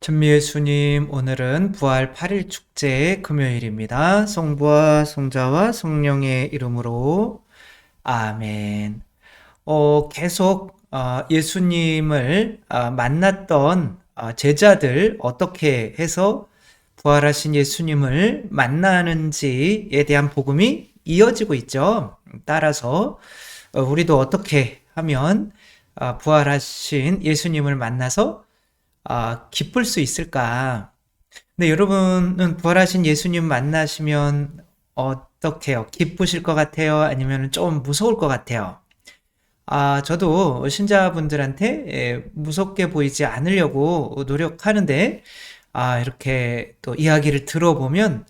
천미 예수님, 오늘은 부활 8일 축제의 금요일입니다. 성부와 성자와 성령의 이름으로 아멘. 계속 예수님을 만났던 제자들 어떻게 해서 부활하신 예수님을 만나는지에 대한 복음이 이어지고 있죠. 따라서 우리도 어떻게 하면 부활하신 예수님을 만나서 기쁠 수 있을까? 근데 여러분은 부활하신 예수님 만나시면 어떻게요? 기쁘실 것 같아요? 아니면 좀 무서울 것 같아요? 저도 신자분들한테 무섭게 보이지 않으려고 노력하는데, 이렇게 또 이야기를 들어보면,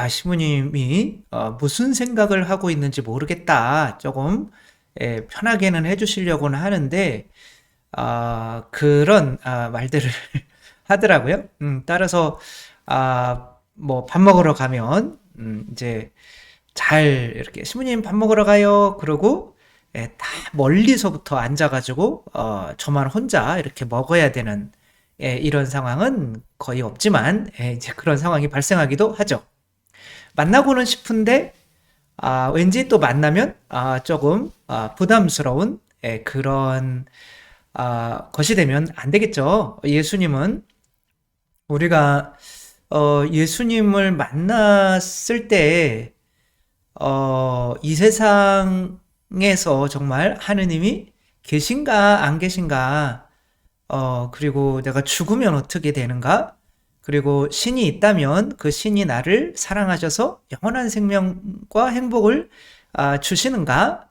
시부님이 무슨 생각을 하고 있는지 모르겠다. 조금 편하게는 해주시려고는 하는데, 그런 말들을 하더라고요. 따라서 뭐 밥 먹으러 가면 이제 잘 이렇게 "신부님 밥 먹으러 가요." 그러고 다 멀리서부터 앉아가지고 저만 혼자 이렇게 먹어야 되는 이런 상황은 거의 없지만 이제 그런 상황이 발생하기도 하죠. 만나고는 싶은데 왠지 또 만나면 조금 부담스러운 그런 것이 되면 안 되겠죠. 예수님은 우리가 예수님을 만났을 때 이 세상에서 정말 하느님이 계신가 안 계신가, 그리고 내가 죽으면 어떻게 되는가, 그리고 신이 있다면 그 신이 나를 사랑하셔서 영원한 생명과 행복을 주시는가,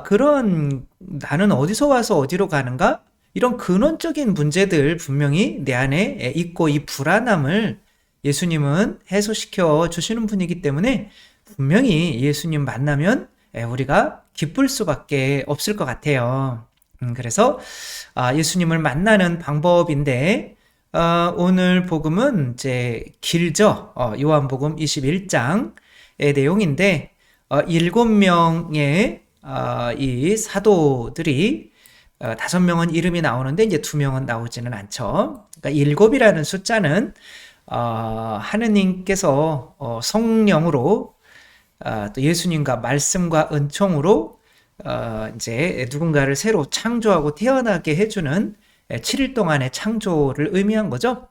그런 나는 어디서 와서 어디로 가는가? 이런 근원적인 문제들 분명히 내 안에 있고, 이 불안함을 예수님은 해소시켜 주시는 분이기 때문에 분명히 예수님 만나면 우리가 기쁠 수밖에 없을 것 같아요. 그래서 예수님을 만나는 방법인데, 오늘 복음은 이제 길죠. 요한복음 21장의 내용인데, 7명의 이 사도들이 5명은 이름이 나오는데 이제 2명은 나오지는 않죠. 그러니까 7이라는 숫자는 하느님께서 성령으로 또 예수님과 말씀과 은총으로 이제 누군가를 새로 창조하고 태어나게 해주는 7일 동안의 창조를 의미한 거죠.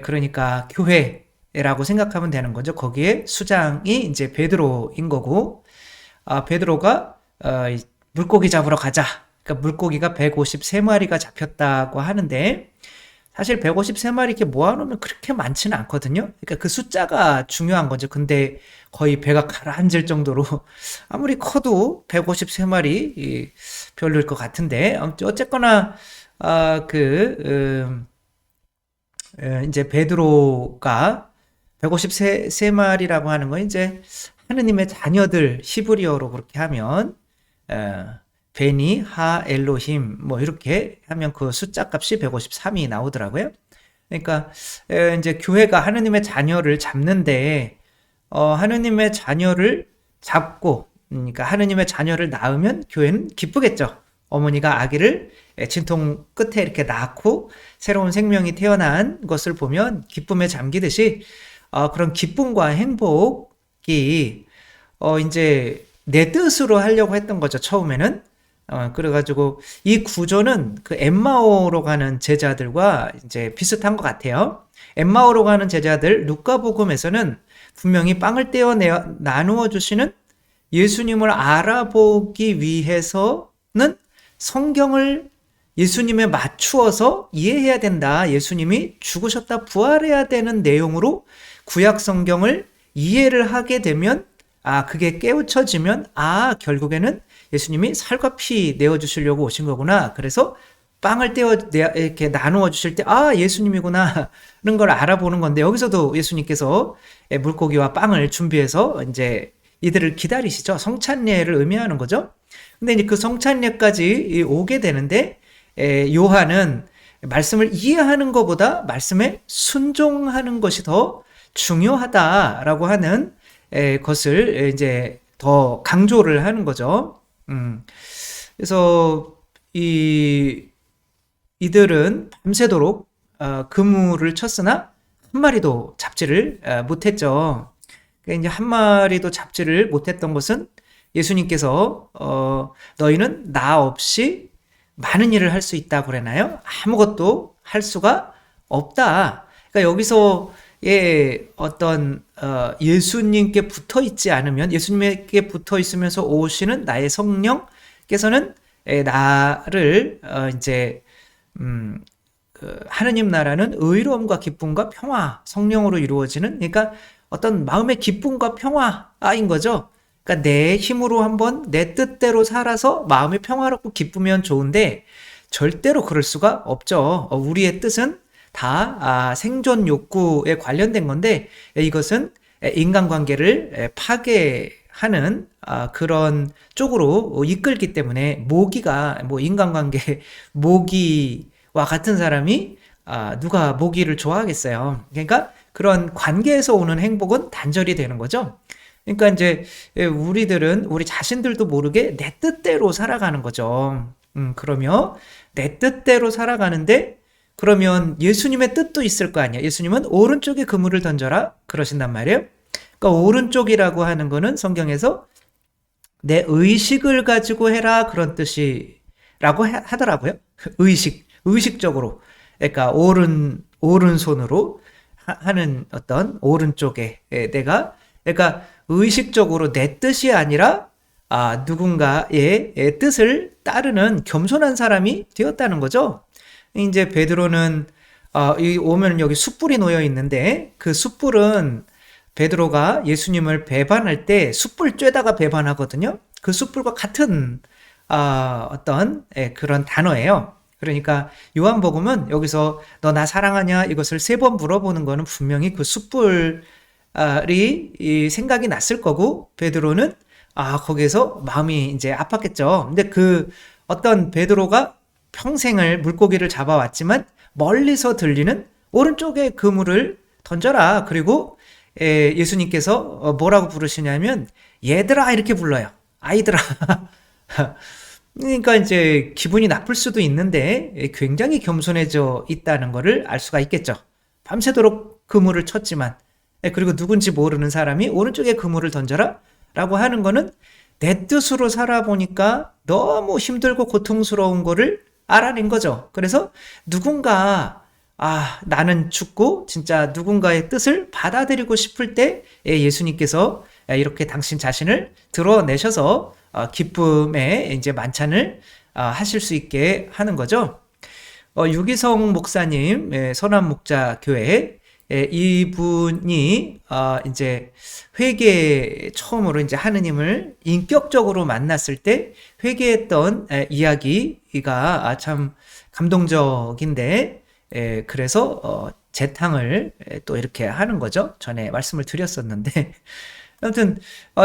그러니까 교회라고 생각하면 되는 거죠. 거기에 수장이 이제 베드로인 거고, 베드로가 물고기 잡으러 가자. 그러니까 물고기가 153마리가 잡혔다고 하는데, 사실 153마리 이렇게 모아놓으면 그렇게 많지는 않거든요. 그러니까 그 숫자가 중요한 거죠. 근데 거의 배가 가라앉을 정도로 아무리 커도 153마리 별로일 것 같은데, 어쨌거나 이제 베드로가 153마리라고 하는 건 이제 하느님의 자녀들, 히브리어로 그렇게 하면 베니 하 엘로힘 뭐 이렇게 하면 그 숫자 값이 153이 나오더라고요. 그러니까 이제 교회가 하느님의 자녀를 잡는데, 하느님의 자녀를 잡고, 그러니까 하느님의 자녀를 낳으면 교회는 기쁘겠죠. 어머니가 아기를 진통 끝에 이렇게 낳고 새로운 생명이 태어난 것을 보면 기쁨에 잠기듯이, 그런 기쁨과 행복이 이제 내 뜻으로 하려고 했던 거죠, 처음에는. 그래가지고 이 구조는 그 엠마오로 가는 제자들과 이제 비슷한 것 같아요. 엠마오로 가는 제자들, 누가복음에서는 분명히 빵을 떼어 나누어 주시는 예수님을 알아보기 위해서는 성경을 예수님에 맞추어서 이해해야 된다. 예수님이 죽으셨다 부활해야 되는 내용으로 구약 성경을 이해를 하게 되면, 그게 깨우쳐지면, 결국에는 예수님이 살과 피 내어주시려고 오신 거구나. 그래서 빵을 이렇게 나누어 주실 때, 예수님이구나. 하는 걸 알아보는 건데, 여기서도 예수님께서 물고기와 빵을 준비해서 이제 이들을 기다리시죠. 성찬례를 의미하는 거죠. 근데 이제 그 성찬례까지 오게 되는데, 요한은 말씀을 이해하는 것보다 말씀에 순종하는 것이 더 중요하다라고 하는 것을 이제 더 강조를 하는 거죠. 그래서 이들은 밤새도록 그물을 쳤으나 한 마리도 잡지를 못했죠. 그러니까 이제 한 마리도 잡지를 못했던 것은 예수님께서 너희는 나 없이 많은 일을 할 수 있다고 그러나요? 아무것도 할 수가 없다. 그러니까 여기서 어떤 예수님께 붙어 있지 않으면, 예수님께 붙어 있으면서 오시는 나의 성령께서는 나를 이제 하느님 나라는 의로움과 기쁨과 평화, 성령으로 이루어지는, 그러니까 어떤 마음의 기쁨과 평화인 거죠. 그러니까 내 힘으로 한번 내 뜻대로 살아서 마음이 평화롭고 기쁘면 좋은데 절대로 그럴 수가 없죠. 우리의 뜻은 다 생존 욕구에 관련된 건데 이것은 인간관계를 파괴하는 그런 쪽으로 이끌기 때문에 모기가 뭐 인간관계 모기와 같은 사람이 누가 모기를 좋아하겠어요. 그러니까 그런 관계에서 오는 행복은 단절이 되는 거죠. 그러니까 이제 우리 자신들도 모르게 내 뜻대로 살아가는 거죠. 그러면 내 뜻대로 살아가는데 그러면 예수님의 뜻도 있을 거 아니야. 예수님은 오른쪽에 그물을 던져라 그러신단 말이에요. 그러니까 오른쪽이라고 하는 거는 성경에서 내 의식을 가지고 해라 그런 뜻이라고 하더라고요. 의식적으로. 그러니까 오른손으로 하는 어떤 오른쪽에 내가 그러니까 의식적으로 내 뜻이 아니라 누군가의 뜻을 따르는 겸손한 사람이 되었다는 거죠. 이제 베드로는 오면 여기 숯불이 놓여 있는데 그 숯불은 베드로가 예수님을 배반할 때 숯불 쬐다가 배반하거든요. 그 숯불과 같은 어떤 그런 단어예요. 그러니까 요한복음은 여기서 너 나 사랑하냐 이것을 3번 물어보는 거는 분명히 그 숯불이 생각이 났을 거고 베드로는 거기에서 마음이 이제 아팠겠죠. 근데 그 어떤 베드로가 평생을 물고기를 잡아왔지만 멀리서 들리는 오른쪽에 그물을 던져라. 그리고 예수님께서 뭐라고 부르시냐면 얘들아 이렇게 불러요. 아이들아. 그러니까 이제 기분이 나쁠 수도 있는데 굉장히 겸손해져 있다는 것을 알 수가 있겠죠. 밤새도록 그물을 쳤지만 그리고 누군지 모르는 사람이 오른쪽에 그물을 던져라 라고 하는 거는 내 뜻으로 살아보니까 너무 힘들고 고통스러운 거를 알아낸 거죠. 그래서 누군가 나는 죽고 진짜 누군가의 뜻을 받아들이고 싶을 때 예수님께서 이렇게 당신 자신을 드러내셔서 기쁨의 이제 만찬을 하실 수 있게 하는 거죠. 유기성 목사님 선한목자교회 이분이 이제 회개 처음으로 이제 하느님을 인격적으로 만났을 때 회개했던 이야기가 참 감동적인데 그래서 재탕을 또 이렇게 하는 거죠. 전에 말씀을 드렸었는데 아무튼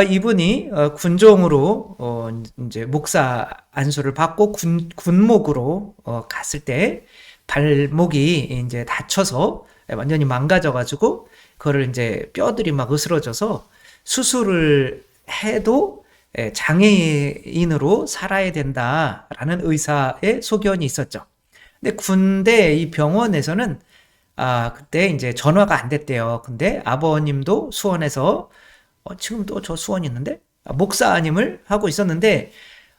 이분이 군종으로 이제 목사 안수를 받고 군목으로 갔을 때 발목이 이제 다쳐서 완전히 망가져가지고 그거를 이제 뼈들이 막 으스러져서 수술을 해도 장애인으로 살아야 된다라는 의사의 소견이 있었죠. 근데 군대 이 병원에서는 그때 이제 전화가 안 됐대요. 근데 아버님도 수원에서 지금도 저 수원이 있는데 목사님을 하고 있었는데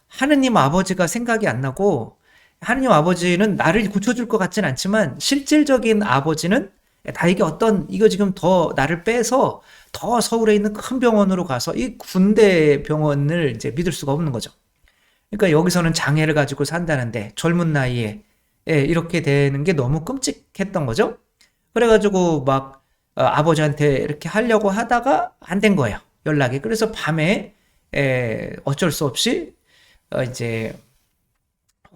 하느님 아버지가 생각이 안 나고 하느님 아버지는 나를 고쳐줄 것 같진 않지만 실질적인 아버지는 나에게 이거 지금 더 나를 빼서 더 서울에 있는 큰 병원으로 가서 이 군대 병원을 이제 믿을 수가 없는 거죠. 그러니까 여기서는 장애를 가지고 산다는데 젊은 나이에 이렇게 되는 게 너무 끔찍했던 거죠. 그래가지고 막 아버지한테 이렇게 하려고 하다가 안 된 거예요. 연락이. 그래서 밤에 어쩔 수 없이 이제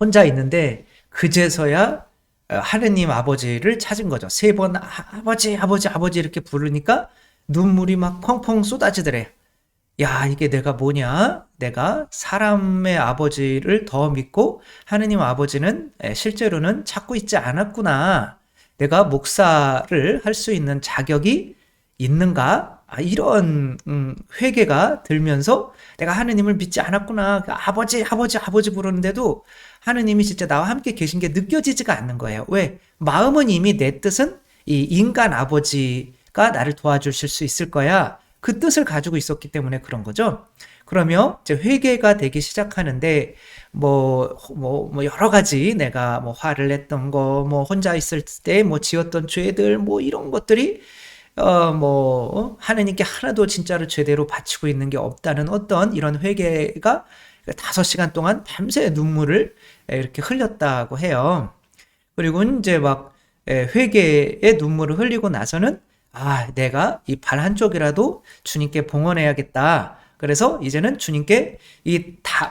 혼자 있는데 그제서야 하느님 아버지를 찾은 거죠. 3번 아버지 이렇게 부르니까 눈물이 막 펑펑 쏟아지더래요. 야, 이게 내가 뭐냐? 내가 사람의 아버지를 더 믿고 하느님 아버지는 실제로는 찾고 있지 않았구나. 내가 목사를 할 수 있는 자격이 있는가? 이런 회개가 들면서 내가 하느님을 믿지 않았구나. 아버지 부르는데도 하느님이 진짜 나와 함께 계신 게 느껴지지가 않는 거예요. 왜? 마음은 이미 내 뜻은 이 인간 아버지가 나를 도와주실 수 있을 거야. 그 뜻을 가지고 있었기 때문에 그런 거죠. 그러면 이제 회개가 되기 시작하는데 여러 가지 내가 뭐 화를 냈던 거, 뭐 혼자 있을 때 뭐 지었던 죄들, 뭐 이런 것들이 하느님께 하나도 진짜로 제대로 바치고 있는 게 없다는 어떤 이런 회개가 5시간 동안 밤새 눈물을 이렇게 흘렸다고 해요. 그리고 이제 막 회개의 눈물을 흘리고 나서는 내가 이 발 한쪽이라도 주님께 봉헌해야겠다. 그래서 이제는 주님께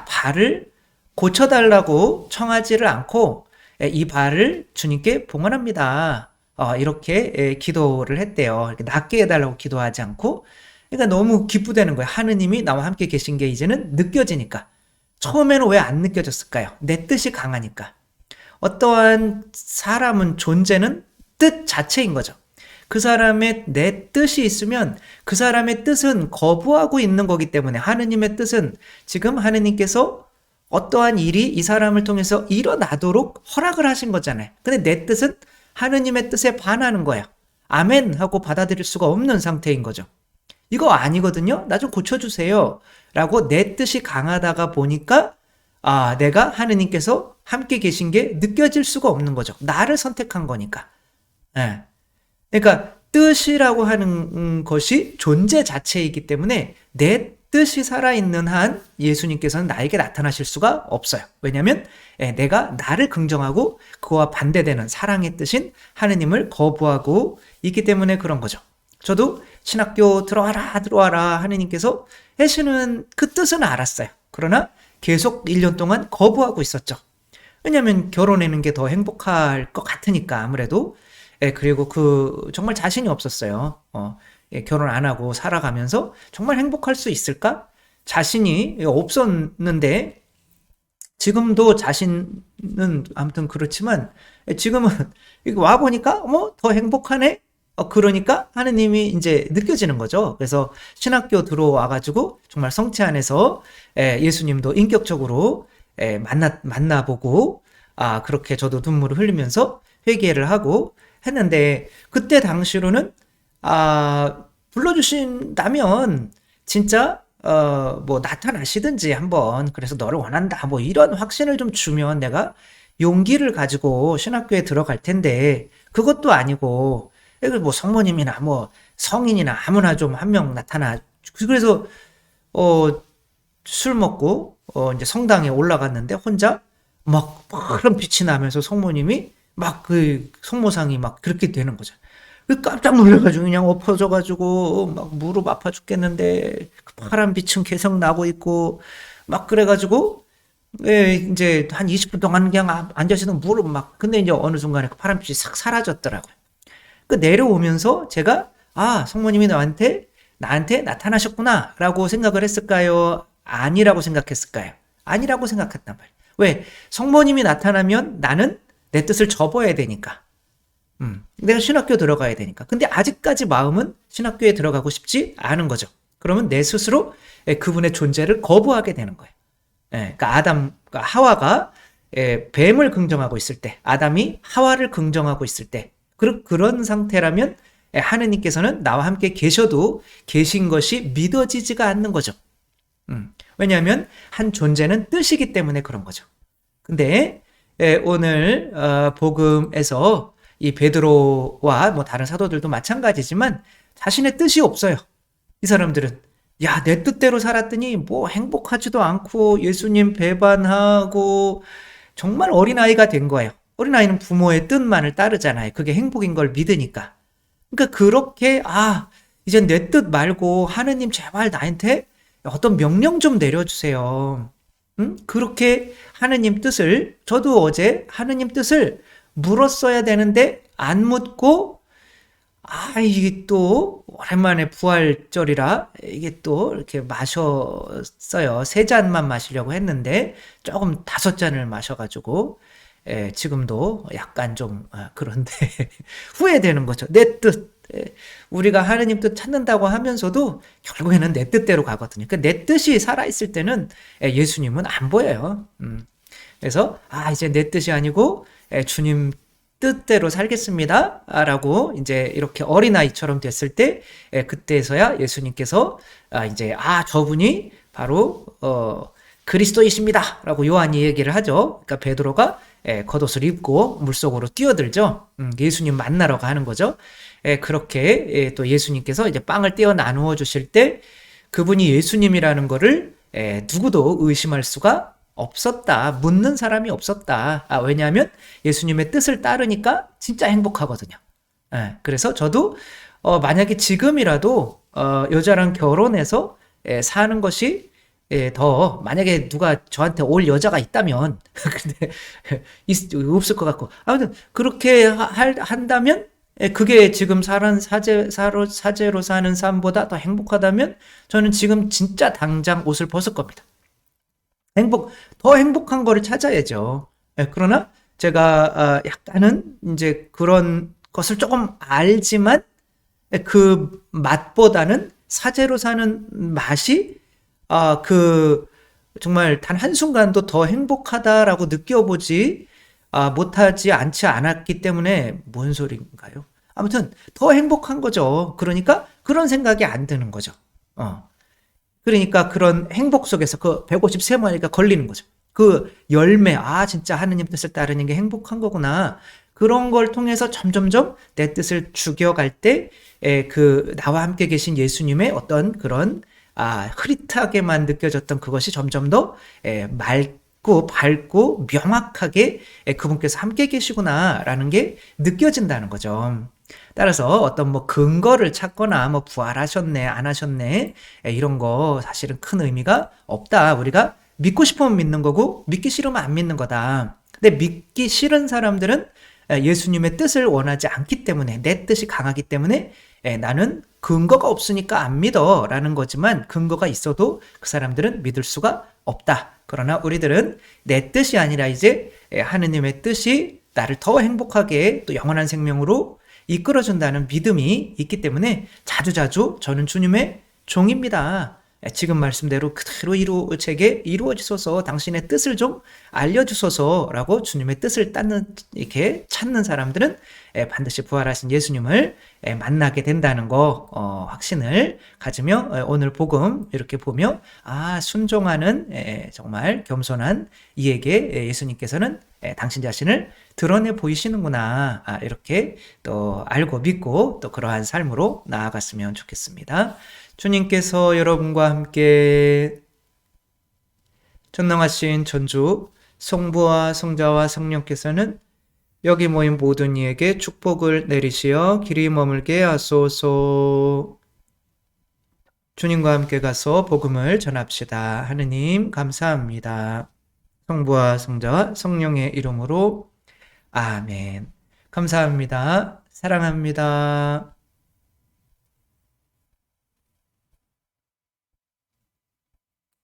발을 고쳐달라고 청하지를 않고 이 발을 주님께 봉헌합니다. 이렇게 기도를 했대요. 이렇게 낫게 해달라고 기도하지 않고, 그러니까 너무 기쁘다는 거예요. 하느님이 나와 함께 계신 게 이제는 느껴지니까. 처음에는 왜 안 느껴졌을까요? 내 뜻이 강하니까. 어떠한 사람은 존재는 뜻 자체인 거죠. 그 사람의 내 뜻이 있으면 그 사람의 뜻은 거부하고 있는 거기 때문에 하느님의 뜻은 지금 하느님께서 어떠한 일이 이 사람을 통해서 일어나도록 허락을 하신 거잖아요. 근데 내 뜻은 하느님의 뜻에 반하는 거예요. 아멘 하고 받아들일 수가 없는 상태인 거죠. 이거 아니거든요. 나 좀 고쳐주세요. 라고 내 뜻이 강하다가 보니까 내가 하느님께서 함께 계신 게 느껴질 수가 없는 거죠. 나를 선택한 거니까. 예. 그러니까 뜻이라고 하는 것이 존재 자체이기 때문에 내 뜻이 살아있는 한 예수님께서는 나에게 나타나실 수가 없어요. 왜냐하면 내가 나를 긍정하고 그와 반대되는 사랑의 뜻인 하느님을 거부하고 있기 때문에 그런 거죠. 저도 신학교 들어와라 하느님께서 하시는 그 뜻은 알았어요. 그러나 계속 1년 동안 거부하고 있었죠. 왜냐하면 결혼하는 게 더 행복할 것 같으니까 아무래도. 그리고 정말 자신이 없었어요. 결혼 안 하고 살아가면서 정말 행복할 수 있을까? 자신이 없었는데, 지금도 자신은 아무튼 그렇지만, 지금은 와보니까, 더 행복하네? 그러니까 하느님이 이제 느껴지는 거죠. 그래서 신학교 들어와가지고 정말 성체 안에서 예수님도 인격적으로 만나보고, 그렇게 저도 눈물을 흘리면서 회개를 하고 했는데, 그때 당시로는 불러주신다면 진짜 나타나시든지 한번, 그래서 너를 원한다 뭐 이런 확신을 좀 주면 내가 용기를 가지고 신학교에 들어갈 텐데, 그것도 아니고 뭐 성모님이나 뭐 성인이나 아무나 좀 한 명 나타나. 그래서 술 먹고 이제 성당에 올라갔는데 혼자 막 그런 빛이 나면서 성모님이 막 그 성모상이 막 그렇게 되는 거죠. 깜짝 놀라가지고 그냥 엎어져가지고 막 무릎 아파 죽겠는데 그 파란 빛은 계속 나고 있고 막 그래가지고 이제 한 20분 동안 그냥 앉아있는 무릎 막, 근데 이제 어느 순간에 그 파란 빛이 싹 사라졌더라고요. 그 내려오면서 제가 성모님이 나한테 나타나셨구나 라고 생각을 했을까요? 아니라고 생각했을까요? 아니라고 생각했단 말이에요. 왜? 성모님이 나타나면 나는 내 뜻을 접어야 되니까. 내가 신학교 들어가야 되니까. 근데 아직까지 마음은 신학교에 들어가고 싶지 않은 거죠. 그러면 내 스스로 그분의 존재를 거부하게 되는 거예요. 그러니까 하와가 뱀을 긍정하고 있을 때, 아담이 하와를 긍정하고 있을 때, 그런 상태라면 하느님께서는 나와 함께 계셔도 계신 것이 믿어지지가 않는 거죠. 왜냐하면 한 존재는 뜻이기 때문에 그런 거죠. 근데 오늘 복음에서 이 베드로와 뭐 다른 사도들도 마찬가지지만 자신의 뜻이 없어요. 이 사람들은 내 뜻대로 살았더니 뭐 행복하지도 않고 예수님 배반하고 정말 어린아이가 된 거예요. 어린아이는 부모의 뜻만을 따르잖아요. 그게 행복인 걸 믿으니까. 그러니까 그렇게 이제 내 뜻 말고 하느님 제발 나한테 어떤 명령 좀 내려주세요. 그렇게 하느님 뜻을, 저도 어제 하느님 뜻을 물었어야 되는데 안 묻고 이게 또 오랜만에 부활절이라 이게 또 이렇게 마셨어요. 3잔만 마시려고 했는데 조금 5잔을 마셔가지고 지금도 약간 좀 그런데 후회되는 거죠. 내 뜻, 우리가 하느님 뜻 찾는다고 하면서도 결국에는 내 뜻대로 가거든요. 그러니까 내 뜻이 살아있을 때는 예수님은 안 보여요. 그래서 이제 내 뜻이 아니고 주님 뜻대로 살겠습니다. 라고 이제 이렇게 어린아이처럼 됐을 때, 그때서야 예수님께서 이제 저분이 바로 그리스도이십니다. 라고 요한이 얘기를 하죠. 그러니까 베드로가 겉옷을 입고 물속으로 뛰어들죠. 예수님 만나러 가는 거죠. 그렇게 또 예수님께서 이제 빵을 떼어 나누어 주실 때 그분이 예수님이라는 거를 누구도 의심할 수가 없었다. 묻는 사람이 없었다. 왜냐하면 예수님의 뜻을 따르니까 진짜 행복하거든요. 그래서 저도 만약에 지금이라도 여자랑 결혼해서 사는 것이 더 만약에 누가 저한테 올 여자가 있다면 근데 없을 것 같고 아무튼 그렇게 한다면 그게 지금 사제로 사는 삶보다 더 행복하다면 저는 지금 진짜 당장 옷을 벗을 겁니다. 더 행복한 거를 찾아야죠. 그러나 제가 약간은 이제 그런 것을 조금 알지만 그 맛보다는 사제로 사는 맛이 정말 단 한순간도 더 행복하다라고 느껴보지 못하지 않았기 때문에 뭔 소리인가요? 아무튼 더 행복한 거죠. 그러니까 그런 생각이 안 드는 거죠. 그러니까 그런 행복 속에서 그 153마리가 걸리는 거죠. 그 열매, 진짜 하느님 뜻을 따르는 게 행복한 거구나. 그런 걸 통해서 점점점 내 뜻을 죽여갈 때, 나와 함께 계신 예수님의 어떤 그런, 흐릿하게만 느껴졌던 그것이 점점 더, 맑고 밝고 명확하게 그분께서 함께 계시구나라는 게 느껴진다는 거죠. 따라서 어떤 뭐 근거를 찾거나 뭐 부활하셨네, 안 하셨네, 이런 거 사실은 큰 의미가 없다. 우리가 믿고 싶으면 믿는 거고, 믿기 싫으면 안 믿는 거다. 근데 믿기 싫은 사람들은 예수님의 뜻을 원하지 않기 때문에, 내 뜻이 강하기 때문에 나는 근거가 없으니까 안 믿어 라는 거지만 근거가 있어도 그 사람들은 믿을 수가 없다. 그러나 우리들은 내 뜻이 아니라 이제 하느님의 뜻이 나를 더 행복하게 또 영원한 생명으로 이끌어준다는 믿음이 있기 때문에 자주자주 저는 주님의 종입니다. 지금 말씀대로 그대로 제게 이루어지소서, 당신의 뜻을 좀 알려주소서라고 주님의 뜻을 이렇게 찾는 사람들은 반드시 부활하신 예수님을 만나게 된다는 거 확신을 가지며 오늘 복음 이렇게 보며 순종하는 정말 겸손한 이에게 예수님께서는 당신 자신을 드러내 보이시는구나, 이렇게 또 알고 믿고 또 그러한 삶으로 나아갔으면 좋겠습니다. 주님께서 여러분과 함께 전능하신 전주 성부와 성자와 성령께서는 여기 모인 모든 이에게 축복을 내리시어 길이 머물게 하소서. 주님과 함께 가서 복음을 전합시다. 하느님 감사합니다. 성부와 성자와 성령의 이름으로 아멘. 감사합니다. 사랑합니다.